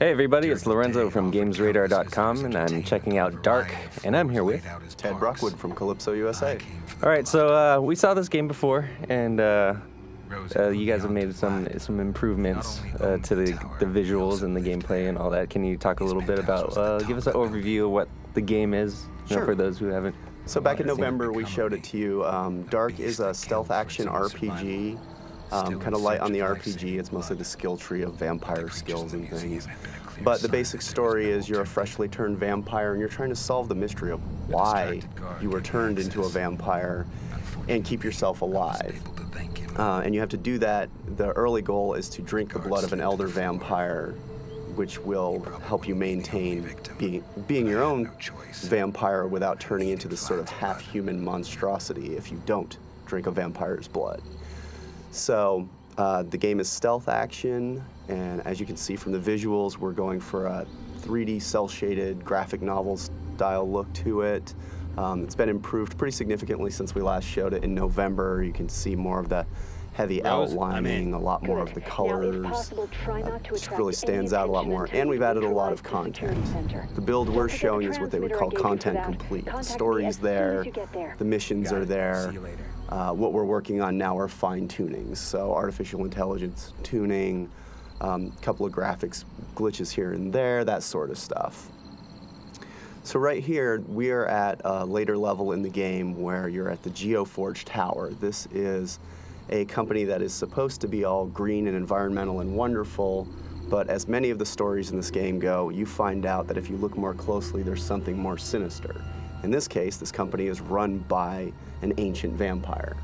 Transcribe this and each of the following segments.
Hey everybody, it's Lorenzo from GamesRadar.com, and I'm checking out Dark, and I'm here with Ted Brockwood from Calypso USA. Alright, so we saw this game before, and you guys have made some improvements to the visuals and the gameplay and all that. Can you talk a little bit about, give us an overview of what the game is, Sure. for those who haven't? So back in November, we showed it to you. Dark is a stealth action RPG. Kind of light on the RPG. It's mostly the skill tree of vampire skills and things. But the basic story is you're a freshly turned vampire and you're trying to solve the mystery of why you were turned into a vampire and keep yourself alive. And you have to do that. The early goal is to drink the blood of an elder vampire, which will help you maintain being your own vampire without turning into this sort of half-human monstrosity if you don't drink a vampire's blood. So the game is stealth action, and as you can see from the visuals, we're going for a 3D cel-shaded graphic novel style look to it. It's been improved pretty significantly since we last showed it in November. You can see more of the heavy outlining, a lot more of the colors. Just really stands out a lot more, and we've added a lot of content. The build we're showing is what they would call content complete. The story's there, the missions are there. What we're working on now are fine-tunings, so artificial intelligence tuning, a couple of graphics glitches here and there, that sort of stuff. So right here, we are at a later level in the game where you're at the Geo Forge Tower. This is a company that is supposed to be all green and environmental and wonderful, but as many of the stories in this game go, you find out that if you look more closely, there's something more sinister. In this case, this company is run by an ancient vampire.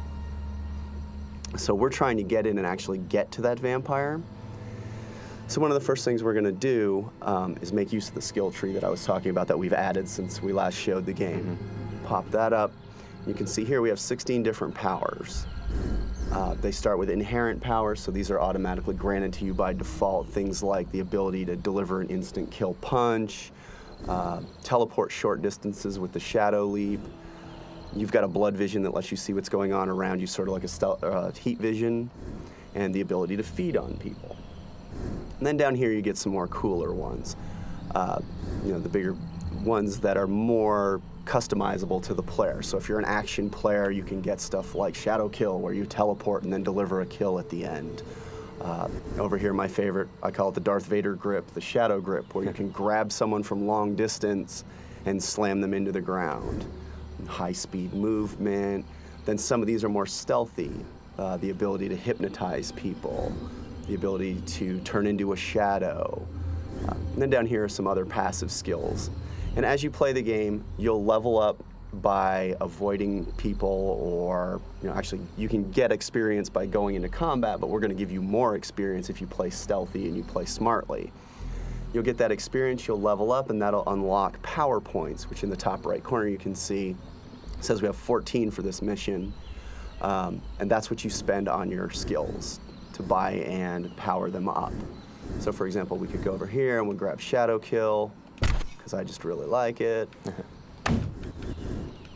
So we're trying to get in and actually get to that vampire. So one of the first things we're going to do is make use of the skill tree that I was talking about that we've added since we last showed the game. Pop that up. You can see here we have 16 different powers. They start with inherent powers, so these are automatically granted to you by default. Things like the ability to deliver an instant kill punch, teleport short distances with the shadow leap. You've got a blood vision that lets you see what's going on around you, sort of like a heat vision, and the ability to feed on people. And then down here you get some more cooler ones. The bigger ones that are more customizable to the player. So if you're an action player, you can get stuff like Shadow Kill, where you teleport and then deliver a kill at the end. Over here, my favorite, I call it the Darth Vader grip, the Shadow Grip, where you can grab someone from long distance and slam them into the ground. High-speed movement. Then some of these are more stealthy. The ability to hypnotize people, the ability to turn into a shadow. And then down here are some other passive skills. And as you play the game, you'll level up by avoiding people, or actually you can get experience by going into combat, but we're going to give you more experience if you play stealthy and you play smartly. You'll get that experience, you'll level up, and that'll unlock power points, which in the top right corner you can see says we have 14 for this mission, and that's what you spend on your skills to buy and power them up. So for example, we could go over here and we'll grab Shadow Kill, because I just really like it.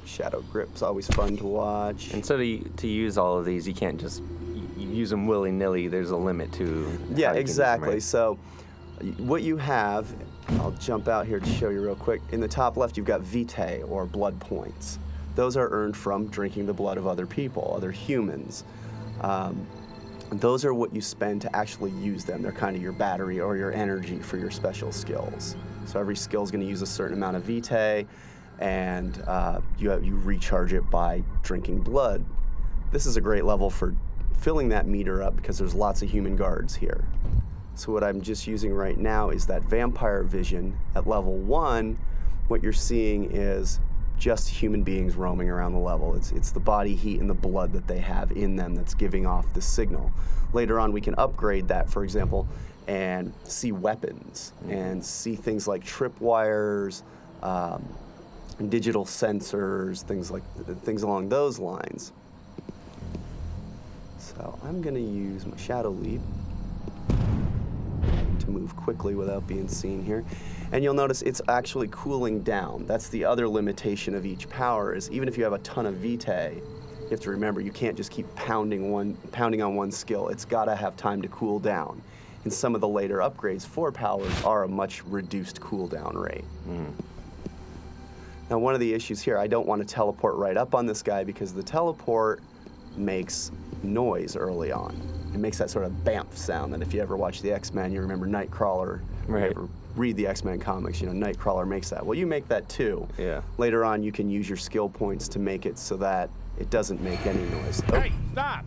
Shadow Grip's always fun to watch. And so to use all of these, you can't just use them willy-nilly. There's a limit to Yeah, exactly. So what you have, I'll jump out here to show you real quick. In the top left, you've got vitae, or blood points. Those are earned from drinking the blood of other people, other humans. Those are what you spend to actually use them. They're kind of your battery or your energy for your special skills. So every skill is going to use a certain amount of vitae, and you recharge it by drinking blood. This is a great level for filling that meter up because there's lots of human guards here. So what I'm just using right now is that vampire vision. At level 1, what you're seeing is just human beings roaming around the level. It's the body heat and the blood that they have in them that's giving off the signal. Later on, we can upgrade that, for example, and see weapons and see things like tripwires, digital sensors, things along those lines. So I'm going to use my Shadow Leap to move quickly without being seen here. And you'll notice it's actually cooling down. That's the other limitation of each power, is even if you have a ton of vitae, you have to remember you can't just keep pounding on one skill. It's got to have time to cool down. in some of the later upgrades, 4 powers are a much reduced cooldown rate. Now, one of the issues here, I don't want to teleport right up on this guy because the teleport makes noise early on. It makes that sort of bamf sound that if you ever watch the X-Men, you remember Nightcrawler. Right. If you ever read the X-Men comics, you know, Nightcrawler makes that. Well, you make that too. Yeah. Later on, you can use your skill points to make it so that it doesn't make any noise. Oh. Hey, stop!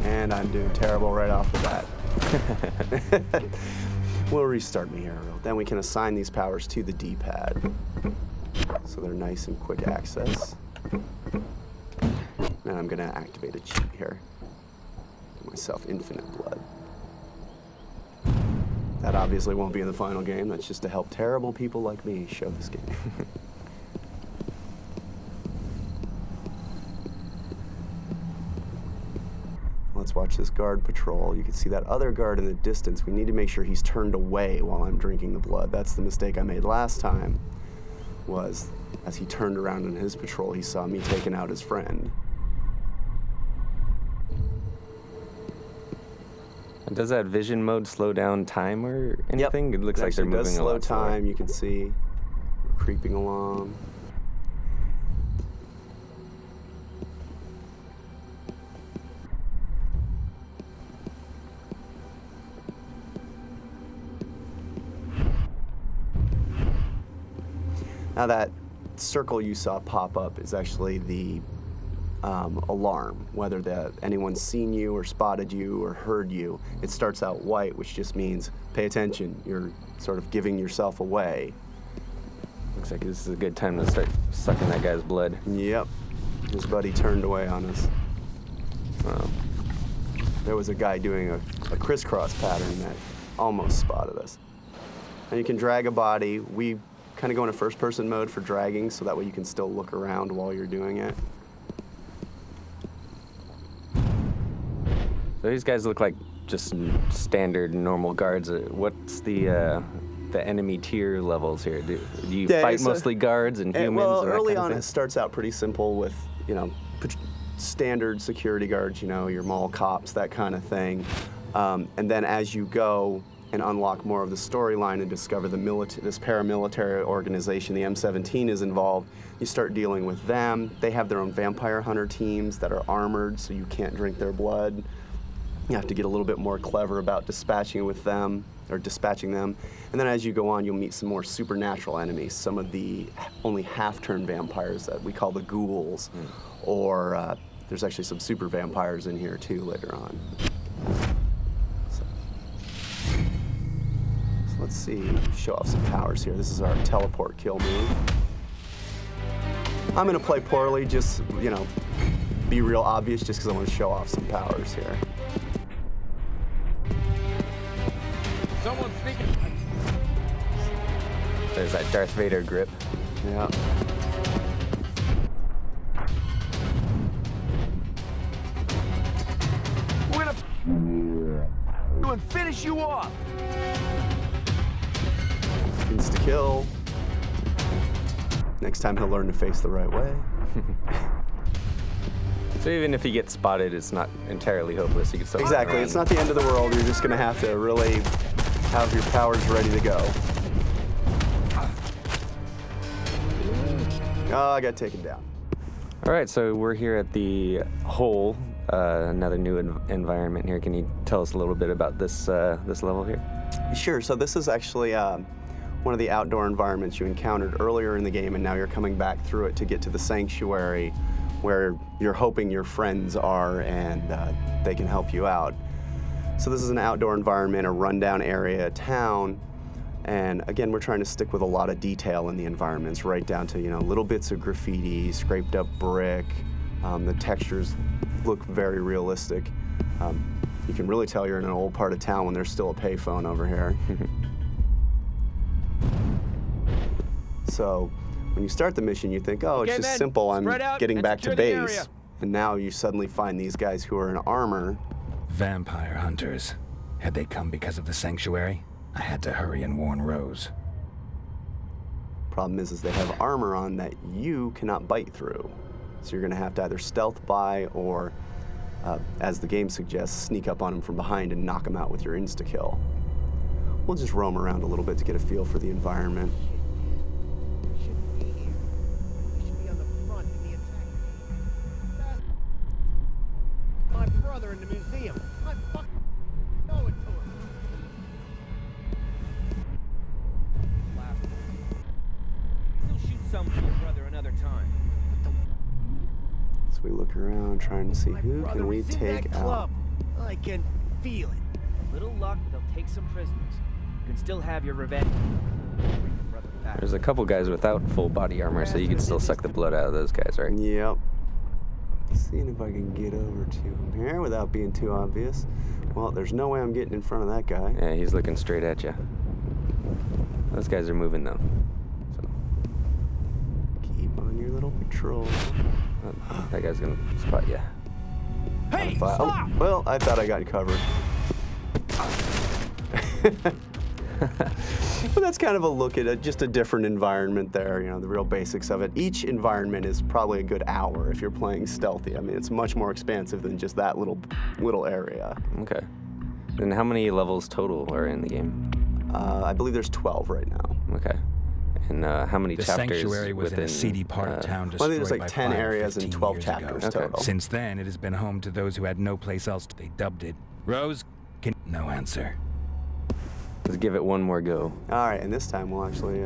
And I'm doing terrible right off the bat. We'll restart me here. Then we can assign these powers to the D-pad. So they're nice and quick access. And I'm gonna activate a cheat here. Give myself infinite blood. That obviously won't be in the final game. That's just to help terrible people like me show this game. Let's watch this guard patrol. You can see that other guard in the distance. We need to make sure he's turned away while I'm drinking the blood. That's the mistake I made last time, was as he turned around in his patrol, he saw me taking out his friend. And does that vision mode slow down time or anything? Yep. It looks like they're moving a lot slow slower. time. You can see we're creeping along. Now that circle you saw pop up is actually the alarm, whether anyone's seen you or spotted you or heard you. It starts out white, which just means pay attention. You're sort of giving yourself away. Looks like this is a good time to start sucking that guy's blood. Yep. His buddy turned away on us. Wow. There was a guy doing a crisscross pattern that almost spotted us. And you can drag a body. We kind of go into first-person mode for dragging, so that way you can still look around while you're doing it. So these guys look like just standard normal guards. What's the enemy tier levels here? Do you fight mostly guards and humans? Well, and that early kind of on thing? it starts out pretty simple with, you know, standard security guards, you know, your mall cops, that kind of thing. And then as you go and unlock more of the storyline and discover this paramilitary organization, the M17 is involved, you start dealing with them. They have their own vampire hunter teams that are armored, so you can't drink their blood. You have to get a little bit more clever about dispatching them. And then as you go on, you'll meet some more supernatural enemies, some of the only half-turn vampires that we call the ghouls, or there's actually some super vampires in here too later on. So let's see, show off some powers here. This is our teleport kill move. I'm gonna play poorly, just, you know, be real obvious just because I want to show off some powers here. Someone's sneaking. There's that Darth Vader grip. Yeah. We're gonna and finish you off. Insta kill. Next time he'll learn to face the right way. So even if he gets spotted, it's not entirely hopeless. You can still Exactly. It's not the end of the world. You're just going to have to really have your powers ready to go. Oh, I got taken down. All right, so we're here at the hole, another new environment here. Can you tell us a little bit about this this level here? Sure. So this is actually one of the outdoor environments you encountered earlier in the game, and now you're coming back through it to get to the sanctuary, where you're hoping your friends are and they can help you out. So this is an outdoor environment, a rundown area, a town, and again, we're trying to stick with a lot of detail in the environments, right down to, you know, little bits of graffiti, scraped up brick. The textures look very realistic. You can really tell you're in an old part of town when there's still a payphone over here. So when you start the mission, you think, oh, it's just simple. I'm getting back to base. And now you suddenly find these guys who are in armor. Vampire hunters. Had they come because of the sanctuary? I had to hurry and warn Rose. Problem is they have armor on that you cannot bite through. So you're going to have to either stealth by or as the game suggests, sneak up on him from behind and knock him out with your insta-kill. We'll just roam around a little bit to get a feel for the environment. Shouldn't be here. We should be on the front in the attack. My brother in the museum. I fucking know it to him. Still shoot some for your brother another time. So we look around trying to see who can we take out. I can feel it. A little luck, they'll take some prisoners. You can still have your revenge. Bring your brother back. There's a couple guys without full body armor, so you can still suck the blood out of those guys, right? Yep. Seeing if I can get over to him here without being too obvious. Well, there's no way I'm getting in front of that guy. Yeah, he's looking straight at you. Those guys are moving though. So Keep on your little patrol. that guy's gonna spot you. Hey, Oh, stop! well, I thought I got covered. But that's kind of a look at just a different environment there, you know, the real basics of it. Each environment is probably a good hour if you're playing stealthy. I mean, it's much more expansive than just that little area. Okay. And how many levels total are in the game? I believe there's 12 right now. Okay. And how many The chapters sanctuary was in within, a seedy part of town Well, I think destroyed there's like by 10 fire areas and 15 12 years chapters ago. total. Since then, it has been home to those who had no place else. They dubbed it. Rose, no answer. Let's give it one more go. All right, and this time we'll actually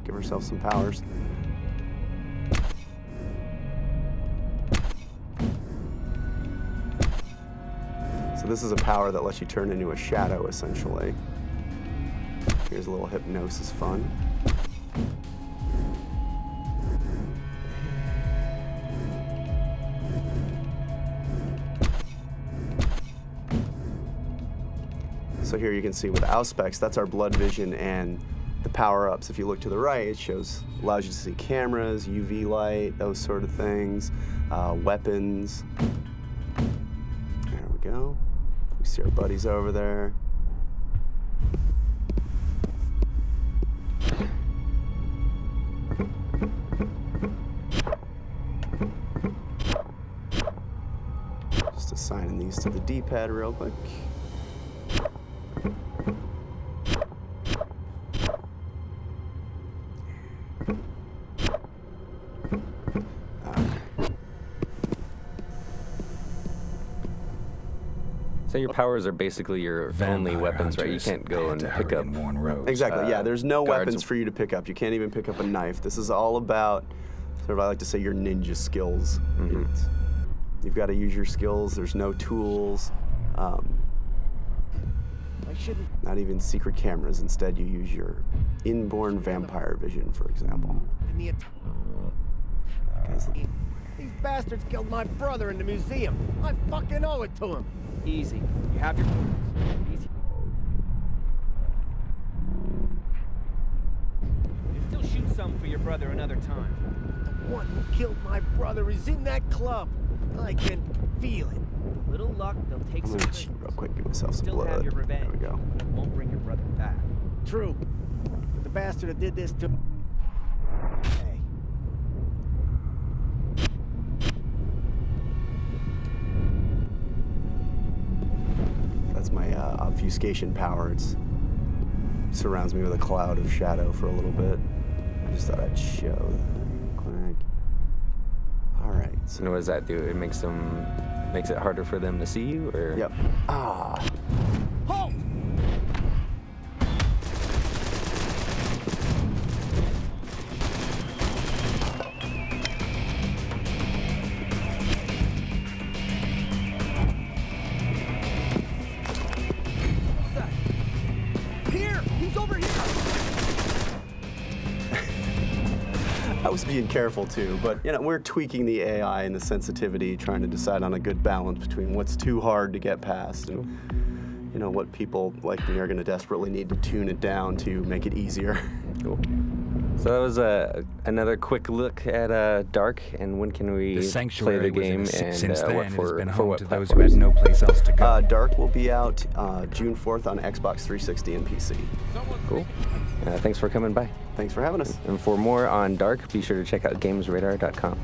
give ourselves some powers. So this is a power that lets you turn into a shadow, essentially. Here's a little hypnosis fun. So here you can see with Auspex, that's our blood vision and the power-ups. If you look to the right, it allows you to see cameras, UV light, those sort of things, weapons. There we go. We see our buddies over there. Just assigning these to the D-pad real quick. So your powers are basically your only weapons, right? You can't go and pick up. Exactly, yeah, there's no guards. weapons for you to pick up. You can't even pick up a knife. This is all about, sort of, I like to say, your ninja skills. You've got to use your skills. There's no tools. I shouldn't. Not even secret cameras. Instead, you use your inborn vampire vision, for example. In the These bastards killed my brother in the museum. I fucking owe it to him. Easy. You have your easy. You still shoot some for your brother another time. The one who killed my brother is in that club. I can feel it. A little luck, they'll take I'm some gonna cheat prisoners. real quick, give myself some Still blood. have your revenge. There we go. It won't bring your brother back. True. But the bastard that did this to... Hey. That's my obfuscation power. It surrounds me with a cloud of shadow for a little bit. I just thought I'd show that. Quick. All right. And what does that do? It makes it harder for them to see you, or? Yep. Ah. Halt! Here! He's over here! I was being careful too, but you know, we're tweaking the AI and the sensitivity, trying to decide on a good balance between what's too hard to get past and you know what people like me are going to desperately need to tune it down to make it easier. Cool. So that was another quick look at Dark, and when can we play the game, and since then, what it has for been for home what to those who had platforms? no place else to go. Dark will be out June 4th on Xbox 360 and PC. Cool. Thanks for coming by. Thanks for having us. And for more on Dark, be sure to check out gamesradar.com.